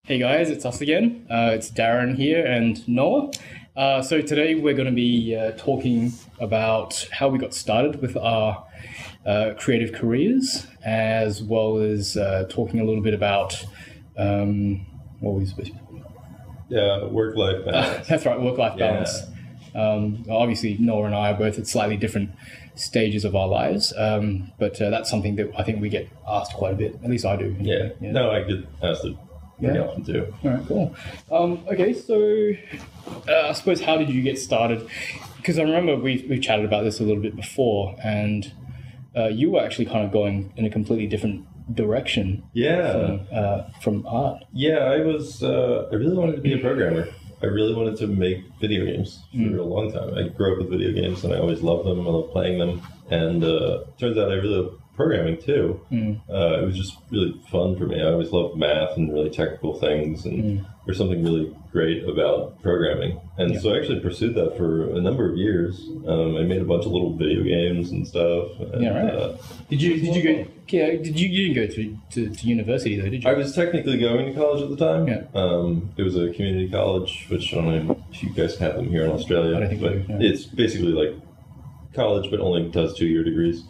Hey guys, it's us again. It's Darren here and Noah. So today we're going to be talking about how we got started with our creative careers, as well as talking a little bit about what were we supposed to be? Yeah, work-life balance. That's right, work-life balance. Obviously, Noah and I are both at slightly different stages of our lives, but that's something that I think we get asked quite a bit. At least I do. Yeah. No, I get asked it pretty often too. All right, cool. Okay, so I suppose how did you get started? Because I remember we chatted about this a little bit before, and you were actually kind of going in a completely different direction. Yeah. From art. Yeah, I really wanted to be a programmer. I really wanted to make video games for a long time. I grew up with video games, and I always loved them. I love playing them. And turns out I really love programming too. It was just really fun for me. I always loved math and really technical things, and there's something really great about programming. And so I actually pursued that for a number of years. I made a bunch of little video games and stuff. And, Did you go? Yeah, you didn't go to university though, did you? I was technically going to college at the time. Yeah. It was a community college, which I don't know if you guys have them here in Australia. I don't think but we do, yeah. It's basically like college, but only does 2-year degrees.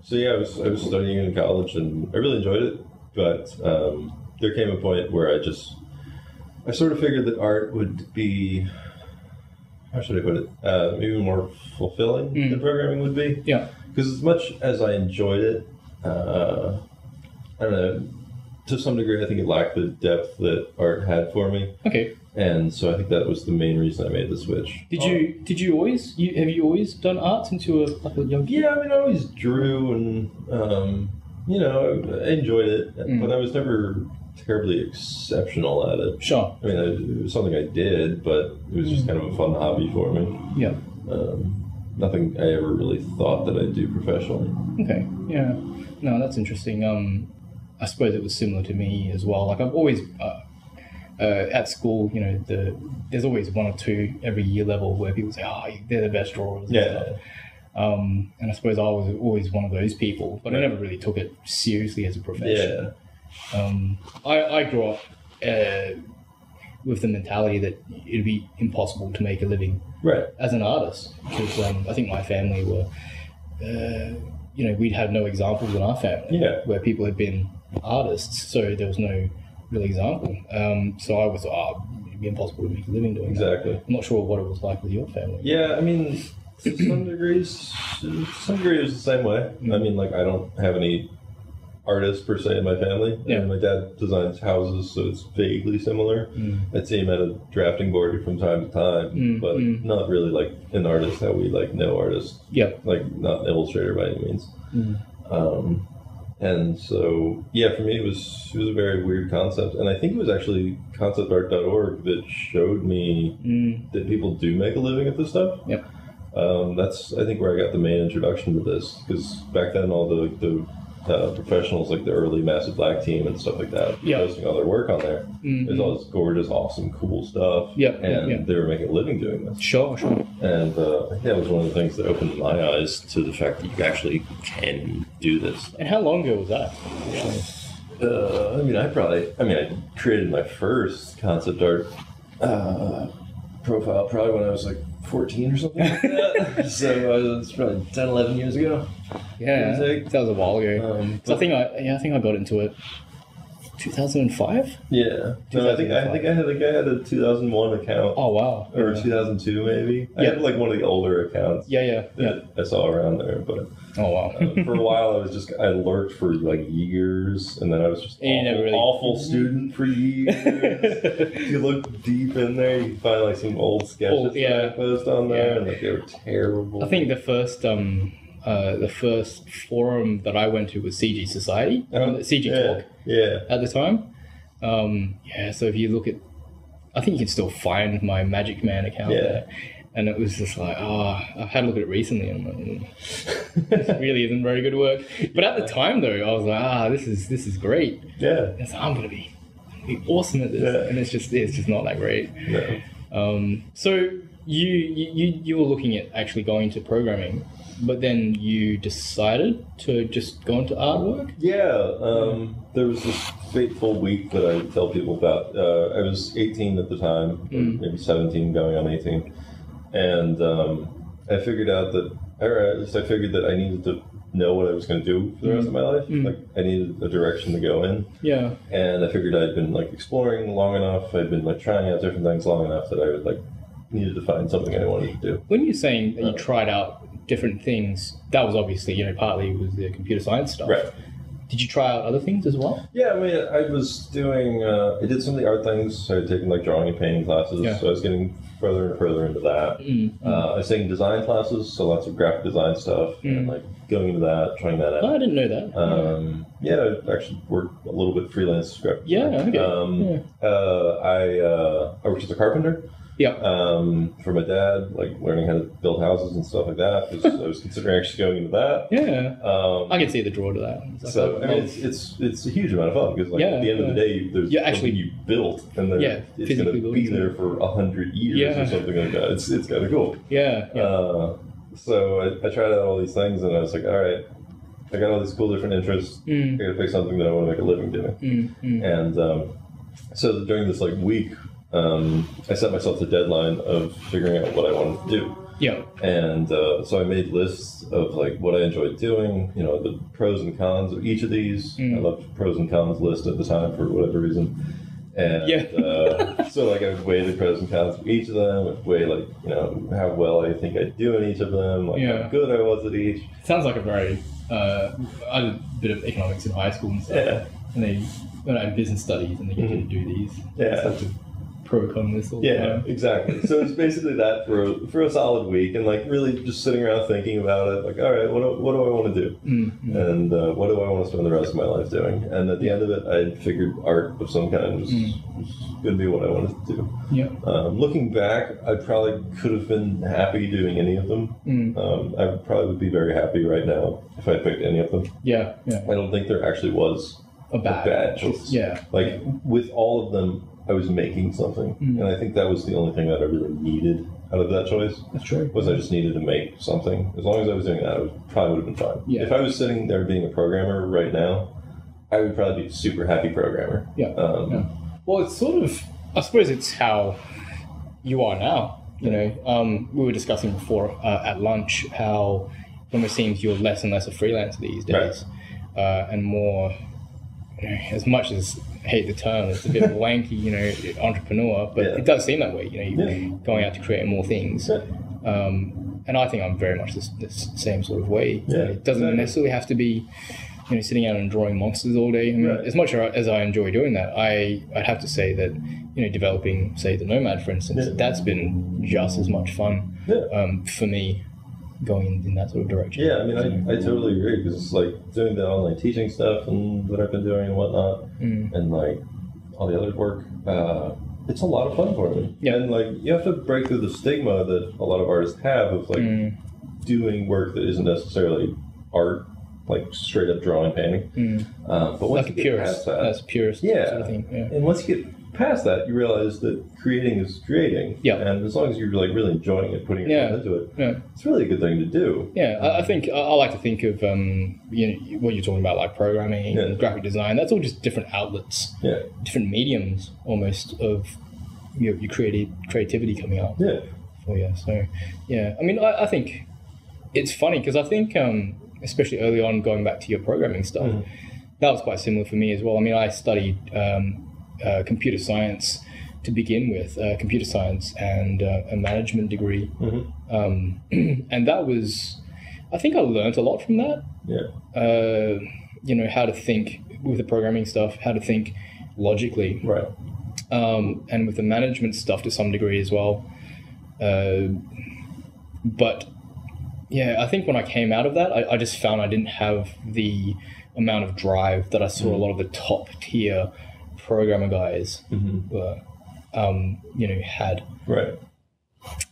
So yeah, I was studying in college, and I really enjoyed it. But there came a point where I sort of figured that art would be, how should I put it, maybe more fulfilling than programming would be. Yeah. Because as much as I enjoyed it, I don't know, to some degree, I think it lacked the depth that art had for me. Okay. And so I think that was the main reason I made the switch. Did you always have you always done art since you were like a young kid? Yeah, I mean, I always drew, and I enjoyed it, but I was never terribly exceptional at it. Sure. I mean, it was something I did, but it was just kind of a fun hobby for me. Yeah. Nothing I ever really thought that I'd do professionally. Okay. Yeah. No, that's interesting. I suppose it was similar to me as well. Like I've always at school, there's always one or two every year level where people say, "Oh, they're the best drawers." And stuff. And I suppose I was always one of those people, but I never really took it seriously as a profession. Yeah. I grew up with the mentality that it'd be impossible to make a living as an artist, because I think my family were, we'd had no examples in our family where people had been artists, so there was no real example. So I was, it'd be impossible to make a living doing that. I'm not sure what it was like with your family. Yeah, I mean, to some degree, it was the same way. I mean, like, I don't have any artists per se in my family. Yeah. My dad designs houses, so it's vaguely similar. I'd see him at a drafting board from time to time, but not really like an artist how we like know artists. Yeah. Like, not an illustrator by any means. And so, yeah, for me it was a very weird concept, and I think it was actually conceptart.org that showed me that people do make a living at this stuff. Yep. That's, I think, where I got the main introduction to this, because back then all the professionals, like the early Massive Black team and stuff like that, posting all their work on there. There's all this gorgeous, awesome, cool stuff. And they were making a living doing this. Sure. And I think that was one of the things that opened my eyes to the fact that you actually can do this. And how long ago was that? I created my first concept art profile probably when I was like 14 or something like that. So it's probably 10, 11 years ago. Yeah, that was a while ago. I think I got into it 2005. Yeah, no, I think I had a 2001 account. Oh wow, or 2002 maybe. I had like one of the older accounts. That I saw around there, but oh wow. For a while I lurked for like years, and then I was just awful student for years. If you look deep in there, you can find like some old sketches that I post on there, and like they were terrible. I think the first forum that I went to was CG Society, CG Talk. At the time. So if you look at, I think you can still find my Magic Man account there. And it was just like, I've had a look at it recently, and I'm like, this really isn't very good work. But at the time, though, I was like, this is great. Yeah. And so I'm gonna be awesome at this, and it's just not that great. No. So you were looking at actually going to programming. but then you decided to just go into artwork? Yeah, there was this fateful week that I tell people about. I was 18 at the time, or maybe 17 going on 18, and I figured out that, or at least I figured that I needed to know what I was going to do for the rest of my life. Like, I needed a direction to go in. Yeah. And I figured I'd been like exploring long enough, I'd been like trying out different things long enough that I would like needed to find something I wanted to do. When you're saying that you tried out different things, that was obviously, you know, partly was the computer science stuff. Right. Did you try out other things as well? Yeah, I mean, I was doing, I did some of the art things. I had taken like drawing and painting classes, so I was getting further and further into that. I was taking design classes, so lots of graphic design stuff, and like going into that, trying that out. Oh, I didn't know that. Yeah, I actually worked a little bit freelance graphic Yeah, design. I worked as a carpenter. Yeah. For my dad, like learning how to build houses and stuff like that. I was considering actually going into that. Yeah. I can see the draw to that. Like, so I mean, it's a huge amount of fun because like at the end of the day, there's something you built, and then it's going to be there for 100 years or something like that. It's kind of cool. Yeah. So I tried out all these things, and I was like, all right, I got all these cool different interests. I got to pick something that I want to make a living doing. And so during this like week, I set myself the deadline of figuring out what I wanted to do. Yeah. And so I made lists of like what I enjoyed doing, you know, the pros and cons of each of these. I loved pros and cons list at the time for whatever reason. And so like I would weigh the pros and cons of each of them, I'd weigh like, you know, how well I think I'd do in each of them, like how good I was at each. Sounds like a very, I did a bit of economics in high school and stuff. Yeah. And they had business studies and they get you to do these. Yeah. Pro-economists all the time. Exactly. So it's basically that for a solid week, and like really just sitting around thinking about it, like, all right, what do I want to do, and what do I want to spend the rest of my life doing? And at the end of it, I figured art of some kind was going to be what I wanted to do. Yeah. Looking back, I probably could have been happy doing any of them. I probably would be very happy right now if I picked any of them. Yeah. I don't think there actually was a bad choice. Yeah. Like with all of them, I was making something, and I think that was the only thing that I really needed out of that choice. That's true. Was I just needed to make something. As long as I was doing that, I probably would have been fine. Yeah. If I was sitting there being a programmer right now, I would probably be a super happy programmer. Yeah. Well, it's sort of, I suppose it's how you are now. You know, we were discussing before at lunch how it almost seems you're less and less a freelancer these days, and more, you know, as much as I hate the term, it's a bit wanky, you know, entrepreneur, but it does seem that way. You know, you're going out to create more things. And I think I'm very much this same sort of way. It doesn't necessarily have to be, you know, sitting out and drawing monsters all day. I mean, as much as I enjoy doing that, I'd have to say that, you know, developing, say, the Nomad, for instance, that's been just as much fun for me going in that sort of direction. Yeah, I mean, I totally agree, because it's like doing the online teaching stuff and what I've been doing and whatnot, and like all the other work, it's a lot of fun for me. Yeah. And like you have to break through the stigma that a lot of artists have of like doing work that isn't necessarily art, like straight up drawing, painting. But once like you get past that, that's purist sort of thing. And once you get past that, you realize that creating is creating. Yeah. And as long as you're like really enjoying it, putting yourself into it, it's really a good thing to do. Yeah, I think I like to think of you know, what you're talking about, like programming and graphic design. That's all just different outlets, different mediums almost of your creativity coming out. Yeah. For you. So yeah, I mean, I think it's funny because I think especially early on, going back to your programming stuff, that was quite similar for me as well. I mean, I studied computer science to begin with, computer science and a management degree. And that was, I think I learned a lot from that. Yeah. You know, how to think with the programming stuff, how to think logically. Right. And with the management stuff to some degree as well. But yeah, I think when I came out of that, I just found I didn't have the amount of drive that I saw a lot of the top tier programmer guys were, you know, had. Right.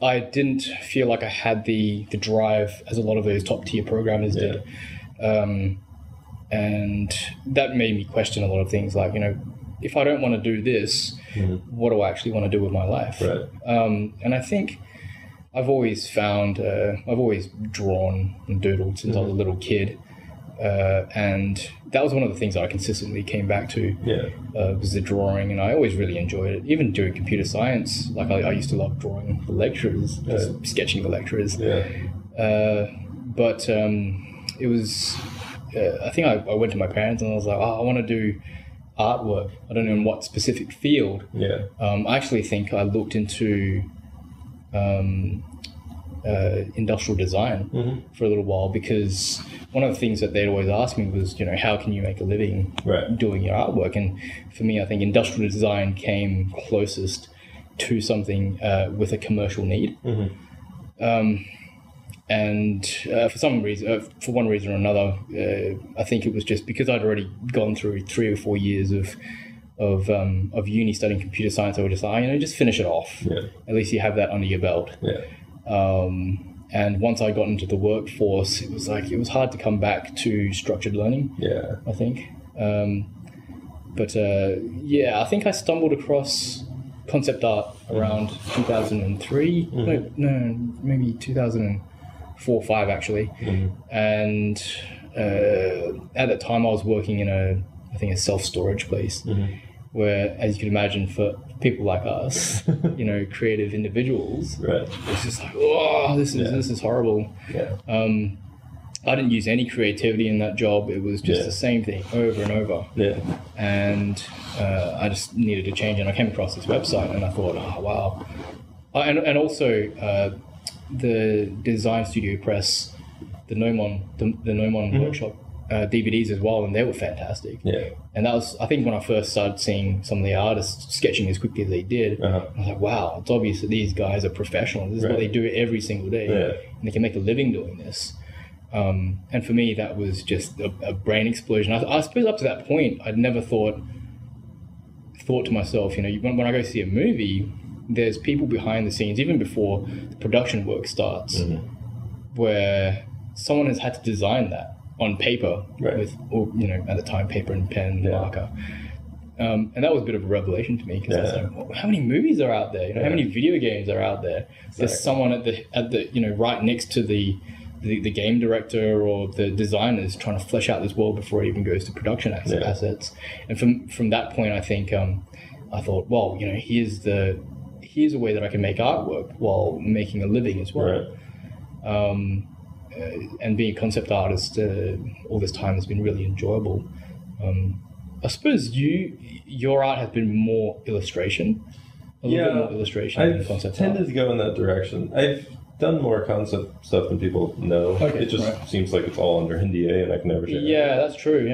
I didn't feel like I had the drive as a lot of those top tier programmers did. And that made me question a lot of things, like, you know, if I don't want to do this, what do I actually want to do with my life? Right. And I think I've always found, I've always drawn and doodled since I was a little kid. And that was one of the things that I consistently came back to, was the drawing, and I always really enjoyed it. Even during computer science, like I used to love drawing the lecturers, just sketching the lecturers. But it was, I think I went to my parents and I was like, I want to do artwork. I don't know in what specific field. I actually think I looked into industrial design for a little while, because one of the things that they'd always ask me was, how can you make a living doing your artwork? And for me, I think industrial design came closest to something with a commercial need. And for some reason, for one reason or another, I think it was just because I'd already gone through 3 or 4 years of uni studying computer science. I was just like, just finish it off. At least you have that under your belt. And once I got into the workforce, it was hard to come back to structured learning. I think. I think I stumbled across concept art around 2003. No, maybe 2004 or 5 actually. And at that time, I was working in a self-storage place. Where, as you can imagine, for people like us, creative individuals, it's just like, this is horrible. I didn't use any creativity in that job. It was just the same thing over and over. And I just needed to change, and I came across this website, and I thought, oh wow. And also the Design Studio Press, the Nomon workshop DVDs as well, and they were fantastic. And that was, I think, when I first started seeing some of the artists sketching as quickly as they did. I was like, wow, it's obvious that these guys are professionals. This is what they do every single day, and they can make a living doing this. And for me, that was just a brain explosion. I suppose up to that point, I'd never thought to myself, when I go see a movie, there's people behind the scenes, even before the production work starts, where someone has had to design that on paper with, at the time, paper and pen and marker. And that was a bit of a revelation to me, because I was like, well, how many movies are out there? How many video games are out there? There's someone at the right next to the game director or the designers trying to flesh out this world before it even goes to production assets. And from that point, I think I thought, well, here's a way that I can make artwork while making a living as well. And being a concept artist all this time has been really enjoyable. I suppose your art has been more illustration, a little bit more illustration than concept art. I've tended to go in that direction. I've done more concept stuff than people know. It just seems like it's all under NDA, and I can never share it. That's true.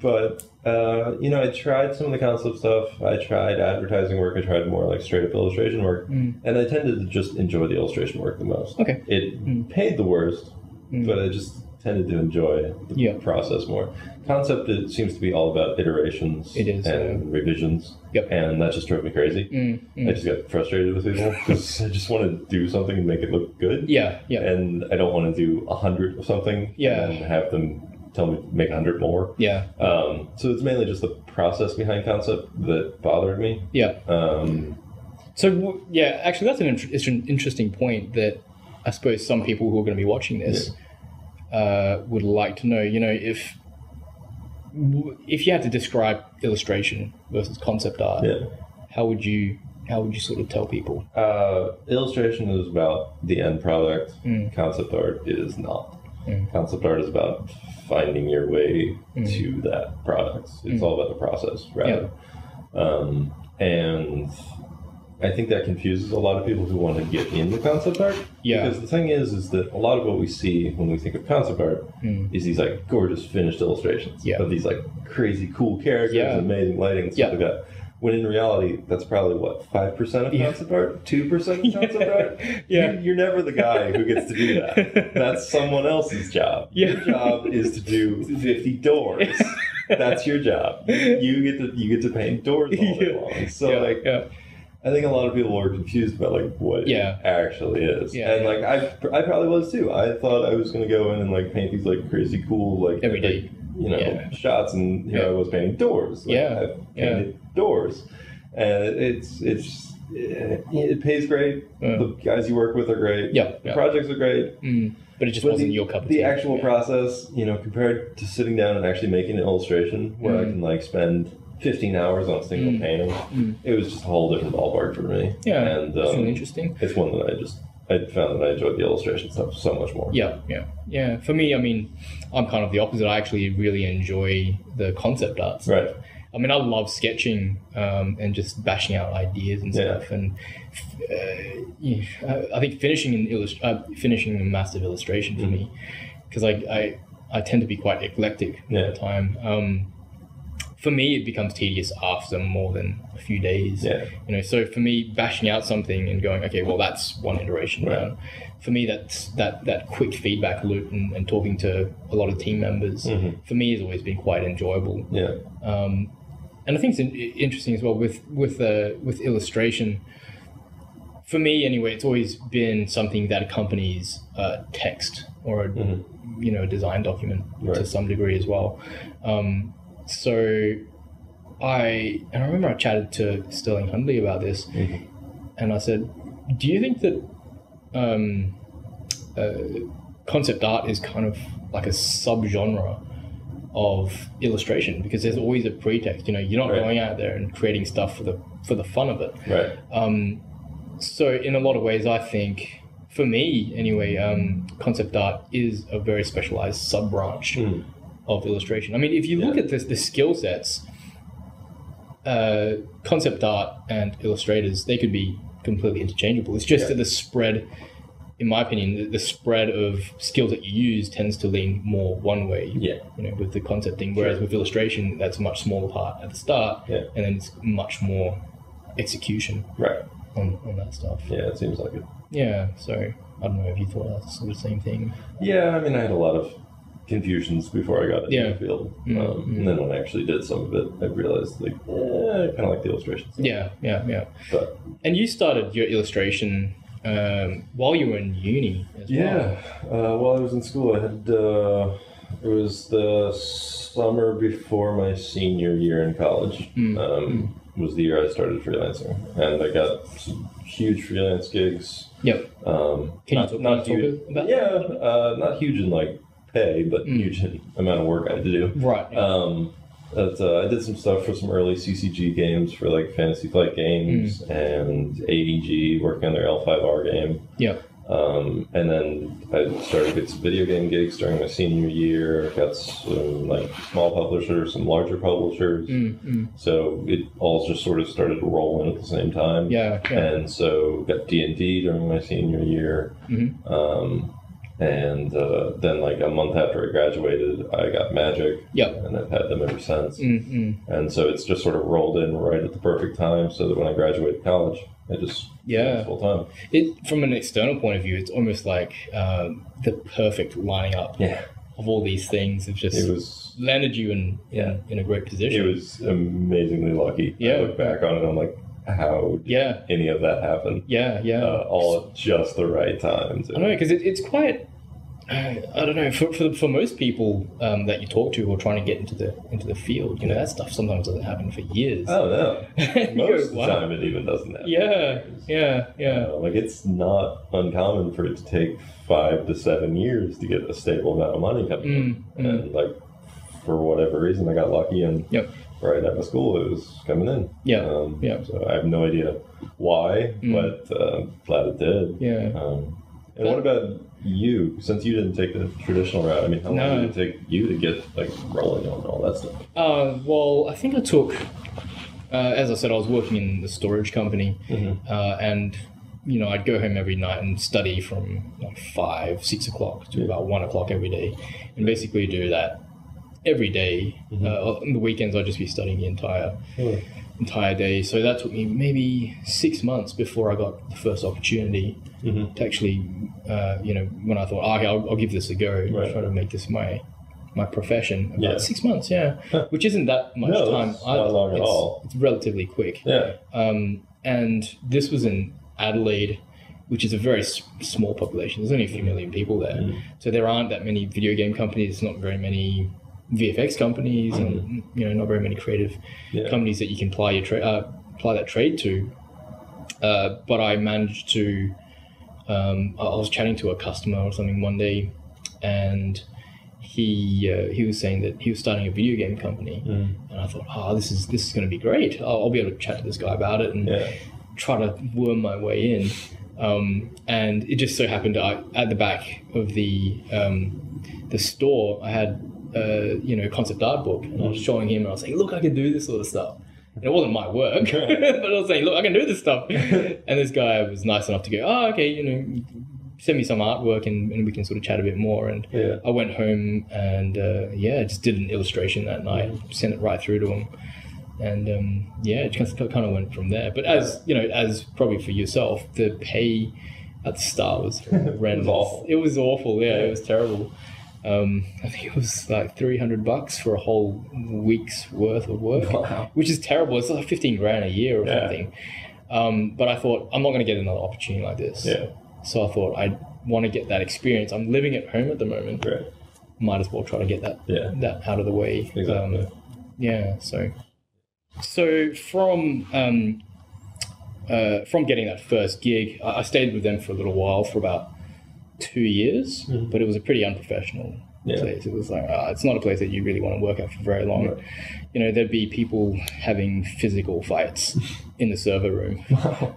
But I tried some of the concept stuff. I tried advertising work. I tried more like straight up illustration work, and I tended to just enjoy the illustration work the most. It paid the worst, but I just tended to enjoy the process more. Concept, it seems to be all about iterations and revisions, and that just drove me crazy. I just got frustrated with people because I just want to do something and make it look good. And I don't want to do 100 of something and then have them tell me to make 100 more. So it's mainly just the process behind concept that bothered me. So actually, that's an interesting point that I suppose some people who are going to be watching this would like to know. If you had to describe illustration versus concept art, how would you sort of tell people? Illustration is about the end product. Concept art is not. Concept art is about finding your way to that product. It's all about the process, rather. And I think that confuses a lot of people who want to get into concept art. Because the thing is that a lot of what we see when we think of concept art is these like gorgeous finished illustrations of these like crazy cool characters, amazing lighting and stuff like that. When in reality, that's probably, 5% of concept art? 2% of concept art? You're never the guy who gets to do that. That's someone else's job. Your job is to do 50 doors. That's your job. You get to paint doors all day long. So I think a lot of people are confused about what it actually is. And I probably was too. I thought I was going to go in and paint these crazy cool every day. Shots, and here I was painting doors. I painted doors, and it's it pays great. The guys you work with are great. The projects are great. But it just wasn't your cup of tea. The actual process, compared to sitting down and actually making an illustration where I can like spend 15 hours on a single painting, it was just a whole different ballpark for me. Yeah, and it's really interesting. It's one that I found that I enjoyed the illustration stuff so much more. Yeah. For me, I mean, I'm kind of the opposite. I actually really enjoy the concept art stuff. Right. I mean, I love sketching and just bashing out ideas and stuff. And I think finishing a massive illustration for me, because I tend to be quite eclectic all the time. For me, it becomes tedious after more than a few days. So for me, bashing out something and going, okay, well, that's one iteration down. For me, that's that quick feedback loop and talking to a lot of team members. For me, has always been quite enjoyable. And I think it's interesting as well with illustration. For me, anyway, it's always been something that accompanies text or a design document to some degree as well. So I remember I chatted to Sterling Hundley about this, and I said, do you think that concept art is kind of like a subgenre of illustration? Because there's always a pretext, you're not going out there and creating stuff for the fun of it. So in a lot of ways, I think, for me anyway, concept art is a very specialized sub-branch of illustration. I mean, if you look at the skill sets, concept art and illustrators, they could be completely interchangeable. It's just that the spread, in my opinion, the spread of skills that you use tends to lean more one way, with the concepting, whereas with illustration, that's a much smaller part at the start, and then it's much more execution on that stuff. Yeah, it seems like it. Yeah, so I don't know if you thought that's the same thing. Yeah, I mean, I had a lot of confusions before I got into the field. And then when I actually did some of it, I realized, I kind of like the illustrations. But, and you started your illustration while you were in uni as well. While I was in school, I had it was the summer before my senior year in college. Was the year I started freelancing, and I got some huge freelance gigs. Can you talk about that? Not huge in like pay, but huge in amount of work I had to do. I did some stuff for some early CCG games for like Fantasy Flight Games and AEG, working on their L5R game. And then I started to get some video game gigs during my senior year. Got some like small publishers, some larger publishers. So it all just sort of started rolling at the same time. And so got D&D during my senior year. And then like a month after I graduated, I got Magic. And I've had them ever since. And so it's just sort of rolled in right at the perfect time, so that when I graduated college, I just full time. From an external point of view, it's almost like the perfect lining up of all these things. It landed you in a great position. It was amazingly lucky. I look back on it, I'm like, how did any of that happen? All at just the right time. I know, because it's quite. I don't know. For most people that you talk to who are trying to get into the field, that stuff sometimes doesn't happen for years. Oh no! Most of the time, it even doesn't happen. Like it's not uncommon for it to take 5 to 7 years to get a stable amount of money coming in, and like for whatever reason, I got lucky and. Right out of school, it was coming in. So I have no idea why, but glad it did. And what about you? Since you didn't take the traditional route, I mean, how long did it take you to get like rolling on all that stuff? Well, I think I took, as I said, I was working in the storage company, and I'd go home every night and study from like 5, 6 o'clock to about 1 o'clock every day, and basically do that every day. On the weekends, I'd just be studying the entire day. So that took me maybe 6 months before I got the first opportunity to actually, when I thought, I'll give this a go, try to make this my profession. About 6 months, which isn't that much time. It's not long at all. It's relatively quick. And this was in Adelaide, which is a very small population. There's only a few million people there. So there aren't that many video game companies, not very many VFX companies, and not very many creative companies that you can apply that trade to. but I managed to. I was chatting to a customer or something one day, and he was saying that he was starting a video game company, and I thought, this is going to be great. I'll be able to chat to this guy about it and try to worm my way in. And it just so happened at the back of the store, I had a concept art book, and I was showing him, and I was saying, look, I can do this sort of stuff. And it wasn't my work, but I was saying, look, I can do this stuff. And this guy was nice enough to go, okay, send me some artwork and we can sort of chat a bit more. And I went home and just did an illustration that night, sent it right through to him. And it kind of went from there. But as probably for yourself, the pay at the start was horrendous. It was awful. Yeah, it was terrible. I think it was like $300 for a whole week's worth of work, which is terrible. It's like $15,000 a year or something. But I thought, I'm not going to get another opportunity like this. Yeah. So I thought, I want to get that experience. I'm living at home at the moment. Right. Might as well try to get that out of the way. Exactly. So from getting that first gig, I stayed with them for a little while, for about 2 years, but it was a pretty unprofessional place. It was like, it's not a place that you really want to work at for very long. Right. There'd be people having physical fights in the server room. Wow.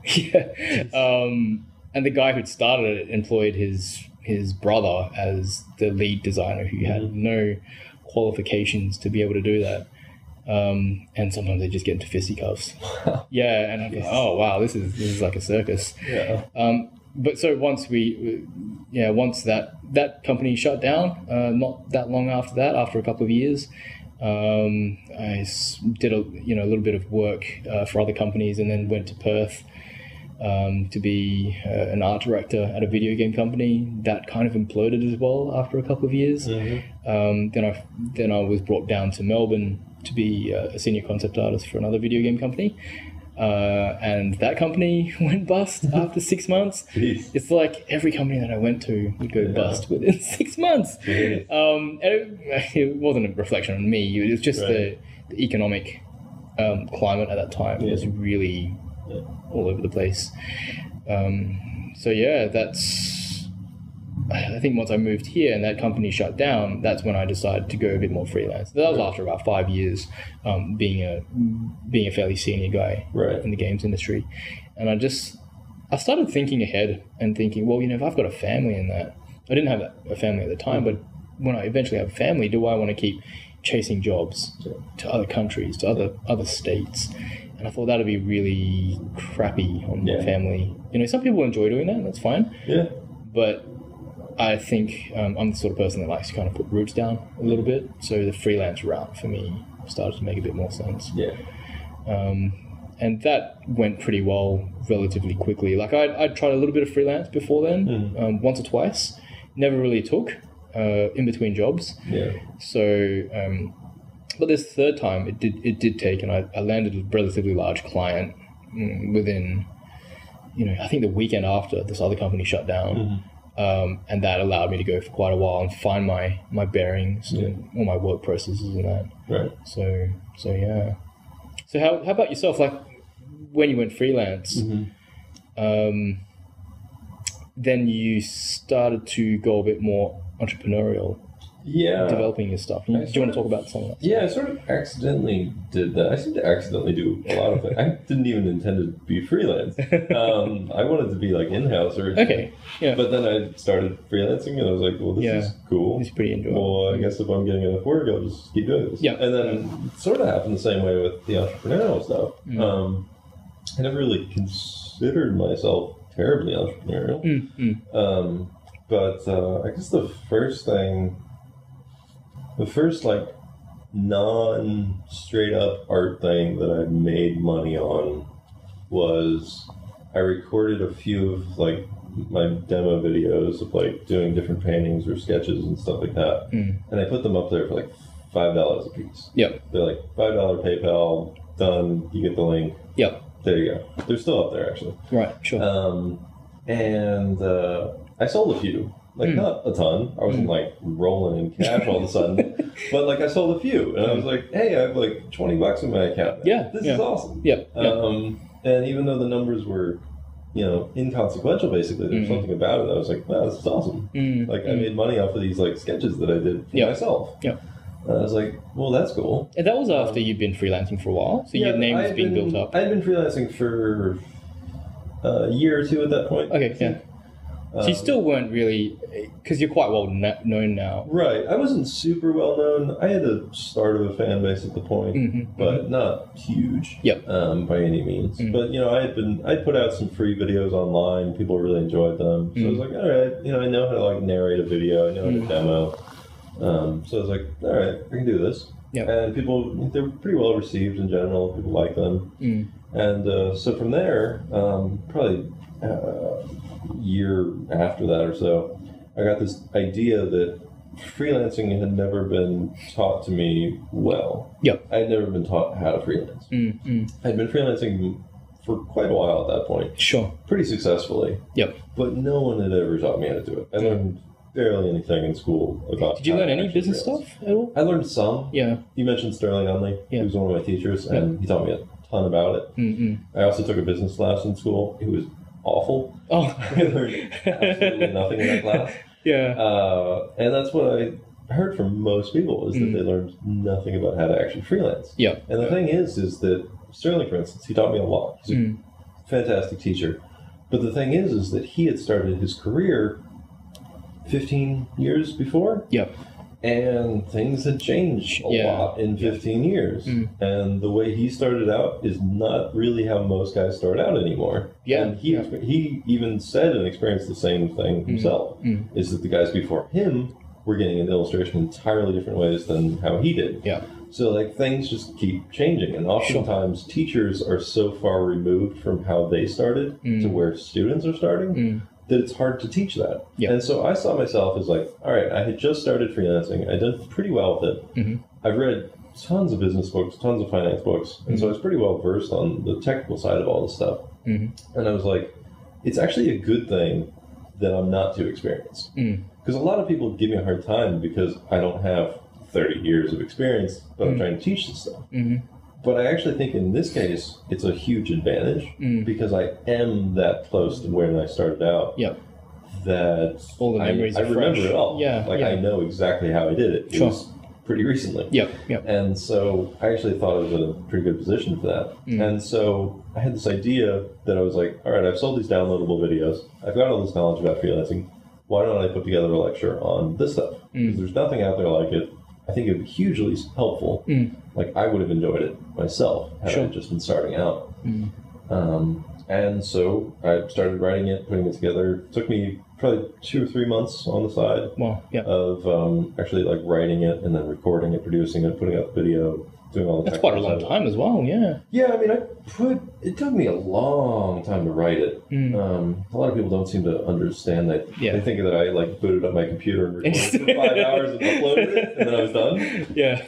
And the guy who'd started it employed his brother as the lead designer, who had no qualifications to be able to do that. And sometimes they just get into fisticuffs. And I'm like, oh wow, this is like a circus. But so once that company shut down, not that long after that, after a couple of years, I did a little bit of work for other companies, and then went to Perth to be an art director at a video game company. That kind of imploded as well after a couple of years. Then I was brought down to Melbourne to be a senior concept artist for another video game company. And that company went bust after 6 months. Jeez. It's like every company that I went to would go bust within 6 months. And it wasn't a reflection on me. It was just the economic climate at that time. It was really all over the place. I think once I moved here and that company shut down, that's when I decided to go a bit more freelance. That was after about 5 years being a fairly senior guy in the games industry. And I started thinking ahead and thinking, well, if I've got a family in that, I didn't have a family at the time, but when I eventually have a family, do I want to keep chasing jobs to other countries, to other states? And I thought that'd be really crappy on my family. Some people enjoy doing that, and that's fine. Yeah. But I think I'm the sort of person that likes to kind of put roots down a little bit. So the freelance route for me started to make a bit more sense. Yeah. And that went pretty well relatively quickly. Like I'd tried a little bit of freelance before then, once or twice. Never really took in between jobs. Yeah. So, but this third time it did take, and I landed a relatively large client within, I think the weekend after this other company shut down. And that allowed me to go for quite a while and find my bearings and all my work processes and that. Right. So yeah. So how about yourself? Like when you went freelance, then you started to go a bit more entrepreneurial. Yeah. Developing your stuff. Do you want to talk about some of that? Yeah, I sort of accidentally did that. I seem to accidentally do a lot of it. I didn't even intend to be freelance. I wanted to be like in-house or okay. Yeah. But then I started freelancing and I was like, well, this is cool. It's pretty enjoyable. Well, I guess if I'm getting enough work, I'll just keep doing this. Yeah. And then it sort of happened the same way with the entrepreneurial stuff. I never really considered myself terribly entrepreneurial. But I guess the first like non-straight up art thing that I made money on was I recorded a few of like my demo videos of like doing different paintings or sketches and stuff like that, and I put them up there for like $5 a piece. Yep. They're like $5 PayPal, done. You get the link. Yep. There you go. They're still up there actually. Right. Sure. And I sold a few. Like, not a ton. I wasn't, like, rolling in cash all of a sudden. But, like, I sold a few. And I was like, hey, I have, like, $20 in my account now. Yeah. This is awesome. Yeah. And even though the numbers were inconsequential. Basically, there's something about it. I was like, wow, this is awesome. Like, I made money off of these like sketches that I did for myself. Yeah. I was like, well, that's cool. And that was after you'd been freelancing for a while, so your name was being built up. I'd been freelancing for a year or two at that point. Okay, yeah. So you still weren't really, because you're quite well known now. Right. I wasn't super well known. I had a start of a fan base at the point, but not huge by any means. But, I'd put out some free videos online. People really enjoyed them. So I was like, all right, I know how to like narrate a video. I know how to demo. So I was like, all right, I can do this. Yep. And they were pretty well received in general. People liked them. And so from there, probably a year after that or so, I got this idea that freelancing had never been taught to me well. Yep. I had never been taught how to freelance. I'd been freelancing for quite a while at that point. Sure. Pretty successfully. Yep. But no one had ever taught me how to do it. I learned barely anything in school about. Did you learn any business stuff at all? I learned some. Yeah. You mentioned Sterling Unley. Yeah. He was one of my teachers, and he taught me a ton about it. I also took a business class in school. It was awful. Oh. I learned absolutely nothing in that class. Yeah. And that's what I heard from most people, is that they learned nothing about how to actually freelance. Yeah. And the thing is that Sterling, for instance, he taught me a lot. He's a fantastic teacher. But the thing is that he had started his career 15 years before. Yep. And things had changed a lot in 15 years. And the way he started out is not really how most guys start out anymore. Yeah. And he even said and experienced the same thing himself, is that the guys before him were getting an illustration in entirely different ways than how he did. Yeah. So like things just keep changing. And oftentimes teachers are so far removed from how they started to where students are starting that it's hard to teach that. Yeah. And so I saw myself as like, all right, I had just started freelancing. I'd done pretty well with it. I've read tons of business books, tons of finance books. And so I was pretty well versed on the technical side of all this stuff. And I was like, it's actually a good thing that I'm not too experienced. Because a lot of people give me a hard time because I don't have 30 years of experience, but I'm trying to teach this stuff. But I actually think in this case, it's a huge advantage because I am that close to when I started out. Yep. That all the memories I remember fresh. it all. Yeah. I know exactly how I did it. It was pretty recently. Yep. And so I actually thought I was in a pretty good position for that. And so I had this idea that I was like, all right, I've sold these downloadable videos. I've got all this knowledge about freelancing. Why don't I put together a lecture on this stuff? Because there's nothing out there like it. I think it would be hugely helpful. Like, I would have enjoyed it myself had I just been starting out. And so I started writing it, putting it together. It took me probably 2 or 3 months on the side of actually like writing it and then recording it, producing it, putting out the video, doing all the That's quite a long time as well, yeah. Yeah, I mean, it took me a long time to write it. A lot of people don't seem to understand that. They think that I like booted up my computer and recorded it for 5 hours and uploaded it, and then I was done. Yeah.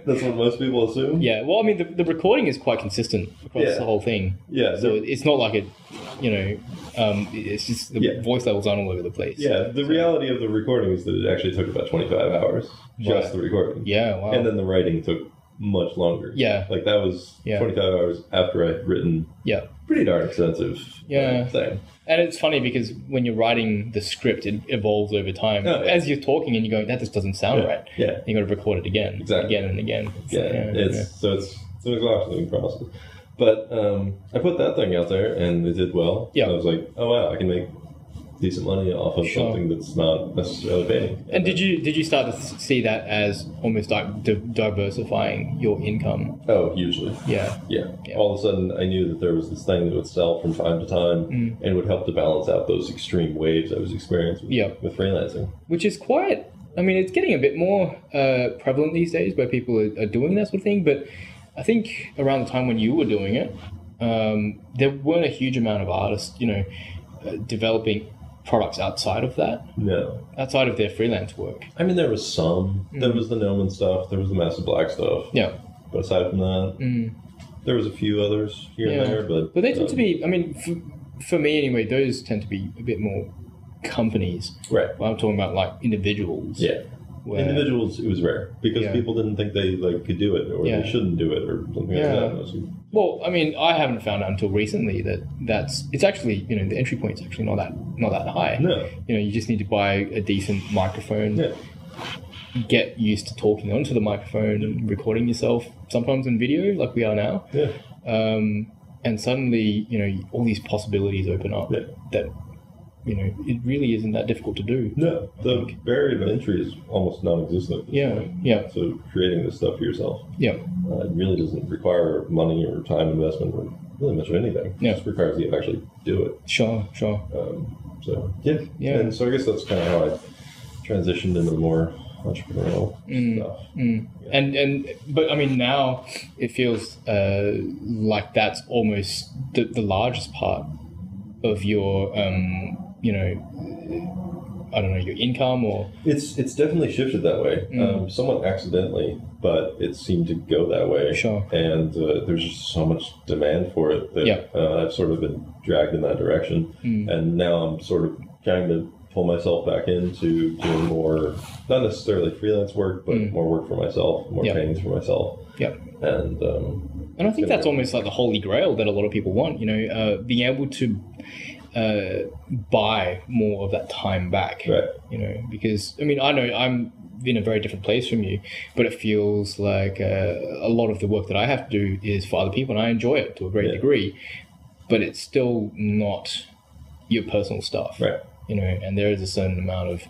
That's what most people assume. Yeah, well, I mean, the recording is quite consistent across the whole thing. Yeah. So it's not like it's just the voice levels aren't all over the place. Yeah, the reality of the recording is that it actually took about 25 hours, just the recording. Yeah, wow. And then the writing took much longer. Yeah. Like that was 25 hours after I'd written pretty darn extensive thing. And it's funny because when you're writing the script, it evolves over time. As you're talking and you're going, that just doesn't sound right. Yeah. You got to record it again, again and again. So it's an exhausting process. But I put that thing out there and it did well. Yeah. I was like, oh wow, I can make decent money off of something that's not necessarily paying. And did you start to see that as almost like diversifying your income? Oh, hugely. Yeah. All of a sudden, I knew that there was this thing that would sell from time to time and would help to balance out those extreme waves I was experiencing with freelancing. Which is quite, I mean, it's getting a bit more prevalent these days where people are doing that sort of thing. But I think around the time when you were doing it, there weren't a huge amount of artists, developing products outside of that? No. Outside of their freelance work? I mean, there was some. There was the Gnomon stuff. There was the Massive Black stuff. Yeah. But aside from that, there was a few others here and there. But they tend to be, I mean, for me anyway, those tend to be a bit more companies. Right. Well, I'm talking about like individuals. Yeah. Individuals, it was rare because people didn't think they could do it, or they shouldn't do it, or something like that. Well, I mean, I haven't found out until recently that it's actually, the entry point is actually not that high. No. You just need to buy a decent microphone. Yeah. Get used to talking onto the microphone and recording yourself, sometimes in video, like we are now. Yeah. And suddenly, all these possibilities open up that, it really isn't that difficult to do. No, the barrier of entry is almost non-existent at this point. Yeah. So creating this stuff for yourself, it really doesn't require money or time investment or really much of anything. It just requires you to actually do it. Sure. So and so I guess that's kind of how I transitioned into the more entrepreneurial stuff. But I mean, now it feels like that's almost the largest part of your I don't know, your income, or it's definitely shifted that way, somewhat accidentally, but it seemed to go that way. Sure. And there's just so much demand for it that I've sort of been dragged in that direction, and now I'm sort of trying to pull myself back into doing more, not necessarily freelance work, but more work for myself, more paintings for myself. And I think that's almost like the holy grail that a lot of people want, being able to buy more of that time back. Right. Because, I mean, I know I'm in a very different place from you, but it feels like a lot of the work that I have to do is for other people, and I enjoy it to a great degree, but it's still not your personal stuff. Right. And there is a certain amount of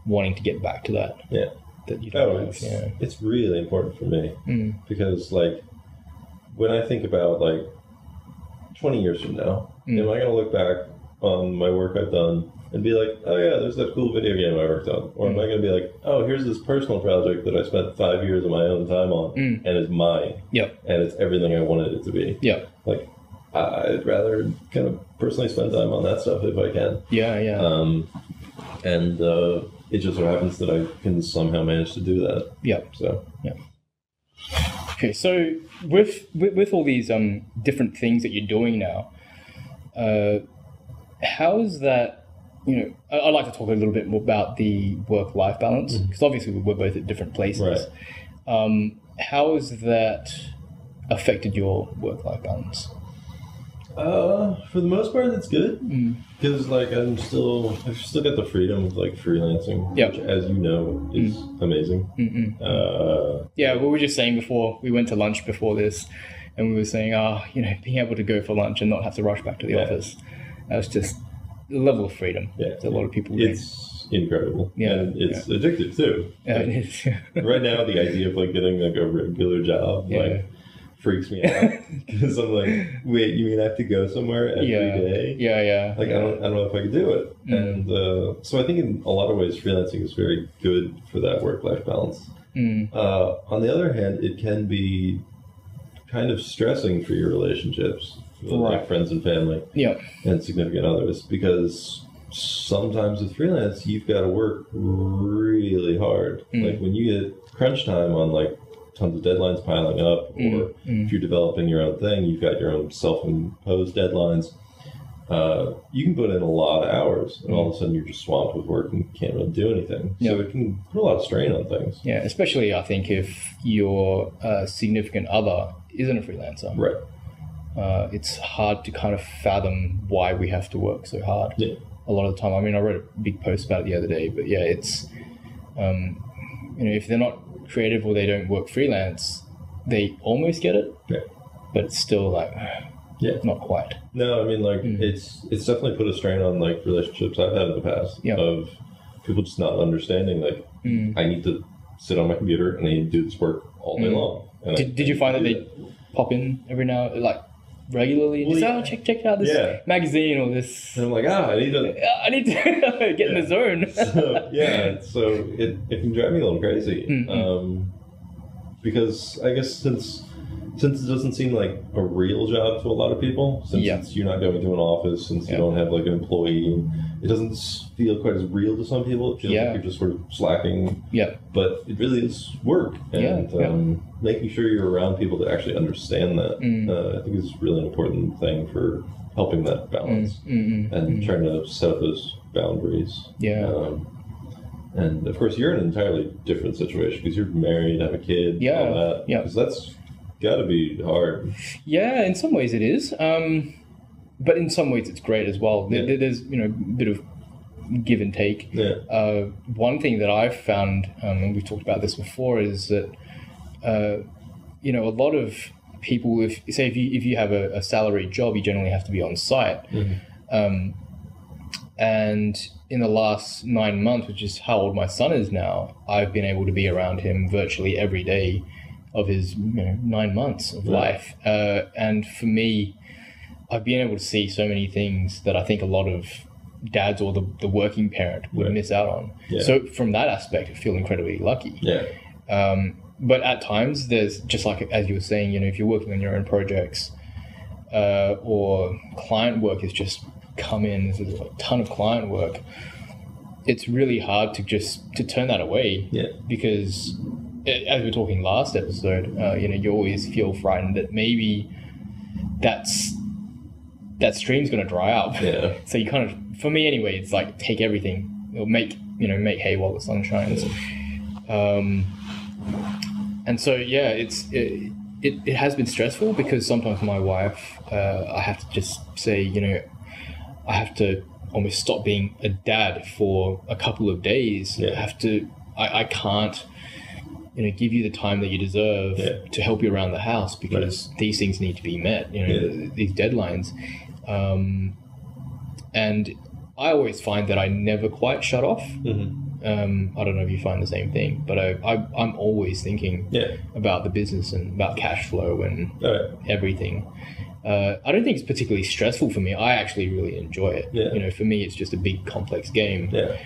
wanting to get back to that. Yeah. That you don't have. It's really important for me because, when I think about 20 years from now, am I going to look back on my work I've done and be like, oh yeah, there's that cool video game I worked on? Or am I going to be like, oh, here's this personal project that I spent 5 years of my own time on and it's mine. Yep. And it's everything I wanted it to be. Yep. I'd rather kind of personally spend time on that stuff if I can. And it just so happens that I can somehow manage to do that. Okay, so with all these different things that you're doing now, how is that? I'd like to talk a little bit more about the work-life balance, because obviously we're both at different places. Right. How has that affected your work-life balance? For the most part, it's good because I've still got the freedom of freelancing, which, as you know, is amazing. We were just saying before we went to lunch before this, and we were saying, being able to go for lunch and not have to rush back to the office, that's just the level of freedom that a lot of people need. It's incredible, and it's addictive too. It is. Right now, the idea of getting a regular job, freaks me out because I'm like, wait, you mean I have to go somewhere every day? I don't know if I could do it. And so I think in a lot of ways freelancing is very good for that work-life balance. On the other hand, it can be kind of stressing for your relationships with friends and family and significant others, because sometimes with freelance you've got to work really hard. When you get crunch time on tons of deadlines piling up, or if you're developing your own thing, you've got your own self-imposed deadlines, you can put in a lot of hours, and all of a sudden you're just swamped with work and can't really do anything. So it can put a lot of strain on things. Yeah, especially I think if your significant other isn't a freelancer. Right. It's hard to kind of fathom why we have to work so hard. Yeah. A lot of the time. I mean, I wrote a big post about it the other day, but it's, if they're not creative or they don't work freelance, they almost get it, but it's still not quite. No, I mean it's definitely put a strain on relationships I've had in the past of people just not understanding I need to sit on my computer and I need to do this work all day long. And did you find that they pop in every now regularly? Check out this magazine or this. And I'm like, I need to get in the zone. So it can drive me a little crazy. Because I guess since it doesn't seem like a real job to a lot of people, since you're not going to an office, since you don't have an employee, it doesn't feel quite as real to some people. It feels like you're just sort of slacking. But it really is work, and making sure you're around people that actually understand that, I think is really an important thing for helping that balance and trying to set up those boundaries. And of course, you're in an entirely different situation because you're married, have a kid, Yeah, all that. yeah. Because that's got to be hard. Yeah, in some ways it is. But in some ways it's great as well. There's, a bit of give and take. Yeah. One thing that I've found, and we've talked about this before, is that, a lot of people, if you have a salaried job, you generally have to be on site. Mm-hmm. And in the last 9 months, which is how old my son is now, I've been able to be around him virtually every day of his 9 months of life. And for me, I've been able to see so many things that I think a lot of dads or the working parent would miss out on. Yeah. So from that aspect, I feel incredibly lucky. Yeah. But at times, there's just like, as you were saying, if you're working on your own projects or client work has just come in, there's a ton of client work, it's really hard to turn that away. Yeah. Because as we were talking last episode, you always feel frightened that maybe that stream's going to dry up. Yeah. So you kind of, for me anyway, it's like take everything, or make hay while the sun shines. And so yeah, it has been stressful because sometimes my wife, I have to just say, I have to almost stop being a dad for a couple of days. Yeah. I can't, give you the time that you deserve to help you around the house because these things need to be met, these deadlines. And I always find that I never quite shut off. Mm-hmm. I don't know if you find the same thing, but I'm always thinking about the business and about cash flow and everything. I don't think it's particularly stressful for me. I actually really enjoy it. Yeah. For me, it's just a big, complex game. Yeah.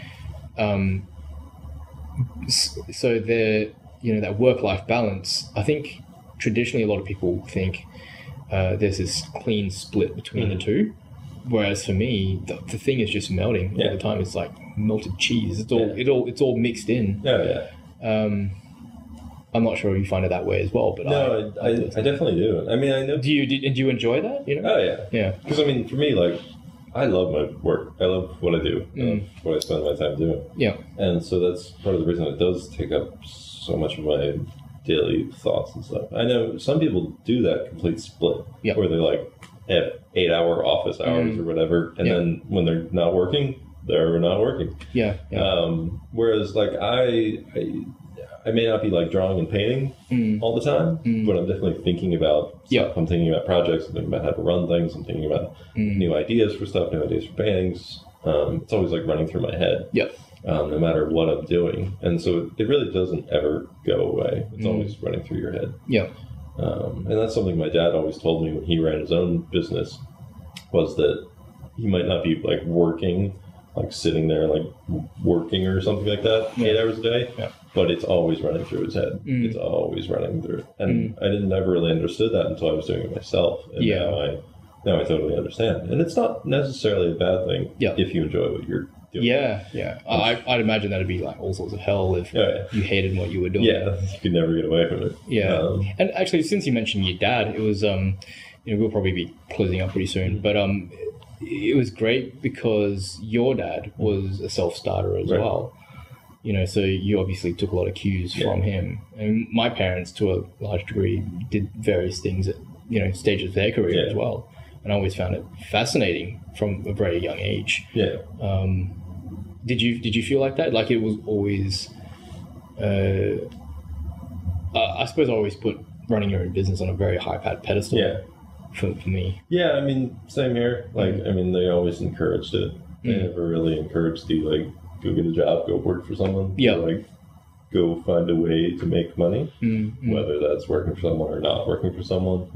So that work-life balance, I think traditionally a lot of people think there's this clean split between the two. Whereas for me, the thing is just melting all the time. It's like melted cheese. It's all mixed in. Yeah. I'm not sure if you find it that way as well, but no, I definitely do. I mean, I know. Do you enjoy that? Oh yeah, yeah. Because I mean, for me, like, I love my work. I love what I do. What I spend my time doing. Yeah. And so that's part of the reason it does take up so much of my daily thoughts and stuff. I know some people do that complete split, where they're like have 8-hour office hours or whatever, and then when they're not working, they're not working. Yeah. Whereas like I may not be like drawing and painting all the time, but I'm definitely thinking about stuff. I'm thinking about projects. I'm thinking about how to run things. I'm thinking about new ideas for stuff, new ideas for paintings. It's always like running through my head. No matter what I'm doing. And so it really doesn't ever go away. It's always running through your head. And that's something my dad always told me when he ran his own business, was that he might not be like working, like sitting there like working or something like that 8 hours a day, but it's always running through his head. It's always running through. And I didn't ever really understood that until I was doing it myself. And now I totally understand. And it's not necessarily a bad thing if you enjoy what you're doing. I'd imagine that'd be like all sorts of hell if you hated what you were doing. You could never get away from it. And actually, since you mentioned your dad, it was we'll probably be closing up pretty soon, but it was great because your dad was a self-starter as well. So you obviously took a lot of cues from him. And my parents, to a large degree, did various things at stages of their career as well. And I always found it fascinating from a very young age. Did you feel like that? Like it was always, I suppose I always put running your own business on a very high pedestal for me. I mean, same here. Like, I mean, they always encouraged it. They never really encouraged you, like, go get a job, go work for someone. Like, go find a way to make money, whether that's working for someone or not working for someone.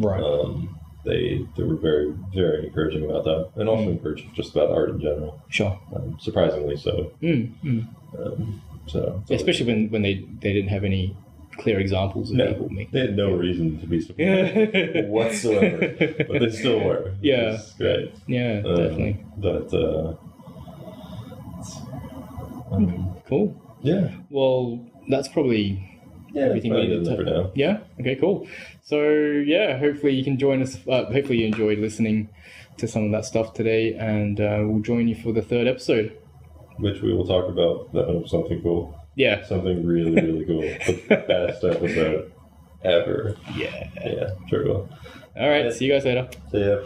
They were very, very encouraging about that, and also encouraging just about art in general. Surprisingly so. Especially when they didn't have any clear examples of people making. They had no reason to be supportive whatsoever, but they still were. It's great. Definitely. But cool. Well, that's probably everything we needed for now. Okay, cool. So hopefully you can join us. Hopefully you enjoyed listening to some of that stuff today, and we'll join you for the third episode. which we will talk about. That was something cool. Yeah. Something really, really cool. The best episode ever. Yeah. Yeah, sure will. All right. See you guys later. See ya.